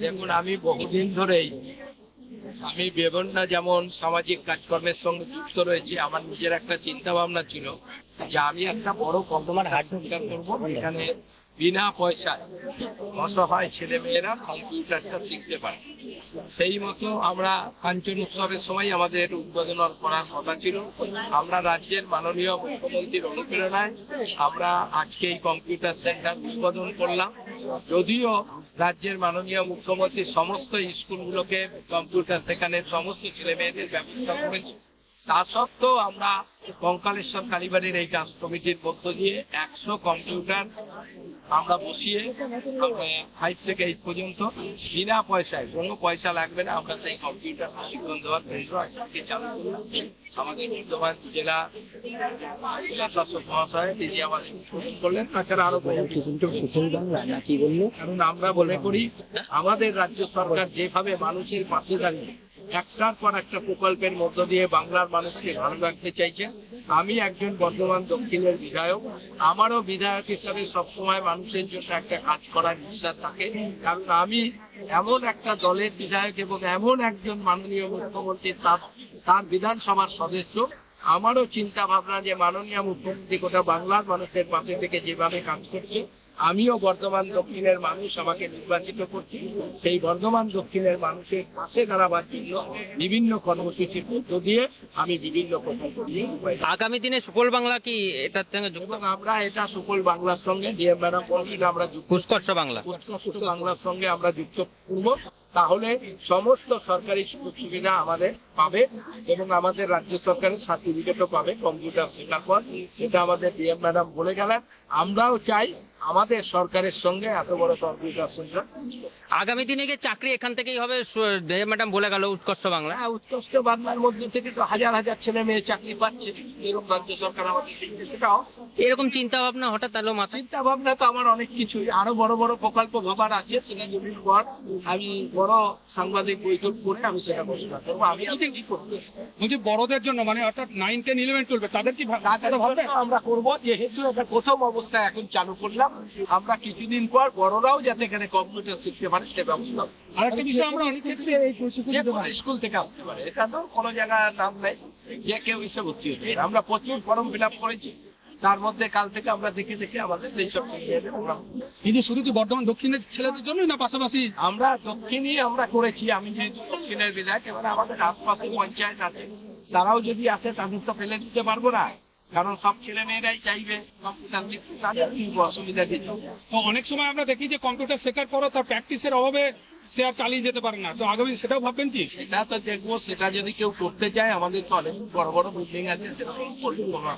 দেখুন, আমি বহুদিন ধরেই আমি বিভিন্ন যেমন সামাজিক কাজকর্মের সঙ্গে যুক্ত রয়েছি। আমার নিজের একটা চিন্তা ভাবনা ছিল যে আমি একটা বড় কর্মকার হাট সরকার করবো, এখানে বিনা পয়সায় অসহায় ছেলে মেয়েরা কম্পিউটারটা শিখতে পারে। সেই মতো আমরা কাঞ্চন উৎসবের সময় আমাদের উদ্বোধন করার কথা ছিল। আমরা রাজ্যের মাননীয় মুখ্যমন্ত্রীর অনুপ্রেরণায় আমরা আজকে এই কম্পিউটার সেন্টার উদ্বোধন করলাম। যদিও রাজ্যের মাননীয় মুখ্যমন্ত্রী সমস্ত স্কুলগুলোকে কম্পিউটার শেখানোর সমস্ত ছেলে মেয়েদের ব্যবস্থা করেছে, তা সত্ত্বেও আমরা কঙ্কালেশ্বর কালীবাড়ির এই ট্রাস্ট কমিটির মধ্য দিয়ে 100 কম্পিউটার আমরা বসিয়ে আমরা 5 থেকে 8 পর্যন্ত বিনা পয়সায়, কোনো পয়সা লাগবে না, আমরা সেই কম্পিউটার প্রশিক্ষণ দেওয়ার কেন্দ্র আজকে চালু করলাম। আমাদের বর্ধমান জেলা শাসক মহাশয় তিনি আমাদের শুরু করলেন। তাছাড়া আরো কারণ আমরা মনে করি আমাদের রাজ্য সরকার যেভাবে মানুষের পাশে দাঁড়িয়ে একটার পর একটা প্রকল্পের মধ্য দিয়ে বাংলার মানুষকে ভালো রাখতে চাইছেন। আমি একজন বর্ধমান দক্ষিণের বিধায়ক, আমারও বিধায়ক হিসাবে সবসময় মানুষের জন্য একটা কাজ করার ইচ্ছা থাকে। কারণ আমি এমন একটা দলের বিধায়ক এবং এমন একজন মাননীয় মুখ্যমন্ত্রী তার বিধানসভার সদস্য। আমারও চিন্তা ভাবনা যে মাননীয় মুখ্যমন্ত্রী গোটা বাংলার মানুষের পাশে থেকে যেভাবে কাজ করছে, আমিও বর্ধমান দক্ষিণের মানুষ আমাকে নির্বাচিত করছি, সেই বর্ধমান দক্ষিণের মানুষের পাশে দাঁড়াবার জন্য বিভিন্ন কর্মসূচির মধ্য দিয়ে আমি বিভিন্ন প্রকল্প নিয়ে আগামী দিনে সুফল বাংলা কি এটার সঙ্গে যুক্ত? এবং আমরা এটা সুফল বাংলার সঙ্গে ডিএম ম্যাডাম বললেন আমরা উৎকর্ষ বাংলা উৎকর্ষ বাংলার সঙ্গে আমরা যুক্ত করব। তাহলে সমস্ত সরকারি সুযোগ সুবিধা আমাদের পাবে এবং আমাদের রাজ্য সরকারের সার্টিফিকেটও পাবে কম্পিউটার শেখার পর। সেটা আমাদের ডিএম ম্যাডাম বলে গেলেন। আমরাও চাই আমাদের সরকারের সঙ্গে এত বড় কম্পিউটার সেন্টার। আগামী দিনে কি চাকরি এখান থেকেই হবে? ম্যাডাম বলে গেল উৎকর্ষ বাংলা। হ্যাঁ, উৎকর্ষ বাংলার মধ্যে থেকে তো হাজার হাজার ছেলে মেয়ে চাকরি পাচ্ছে, এরকম রাজ্য সরকার আমাদের দিচ্ছে। সেটাও এরকম চিন্তা ভাবনা হঠাৎ এলো মাথায়? চিন্তা ভাবনা তো আমার অনেক কিছুই, আরো বড় বড় প্রকল্প ভাবার আছে। সেটা দুদিন পর আমি বড় সাংবাদিক বৈঠক করে আমি সেটা ঘোষণা করবো। আমি কি করতে বলছি বড়দের জন্য, মানে অর্থাৎ 9, 10, 11, 12 তাদের কি আমরা করবো। যেহেতু এটা প্রথম অবস্থায় এখন চালু করলাম, আমরা কিছুদিন পর বড়রাও যাতে এখানে কম্পিউটার শিখতে পারে সে ব্যবস্থা। আরেকটা বিষয়, আমরা অনেক ক্ষেত্রে স্কুল থেকে আসতে পারে, এটা তো কোনো জায়গায় নাম নেই, যে কেউ এসে ভর্তি হতে পারে। আমরা প্রচুর ফর্ম ফিল আপ করেছি, তার মধ্যে কাল থেকে আমরা দেখে দেখে আমাদের সেই সব কিন্তু শুধু কি বর্ধমান দক্ষিণের ছেলেদের জন্য না পাশাপাশি আমরা দক্ষিণই আমরা করেছি। আমি যেহেতু দক্ষিণের বিধায়ক, এবার আমাদের আশপাশে পঞ্চায়েত আছে, তারাও যদি আসে তাদের তো ফেলে দিতে পারবো না, কারণ সব ছেলে মেয়েরাই চাইবে কম্পিউটার শিখতে, তাদের কি অসুবিধা দিতে। তো অনেক সময় আমরা দেখি যে কম্পিউটার শেখার পরও তার প্র্যাকটিসের অভাবে সে আর চালিয়ে যেতে পারে না। তো আগামী সেটাও ভাববেন কি? সেটা তো দেখবো, সেটা যদি কেউ করতে চায় আমাদের তো অনেক বড় বড় বিল্ডিং আছে, সেরকম করলে কোনো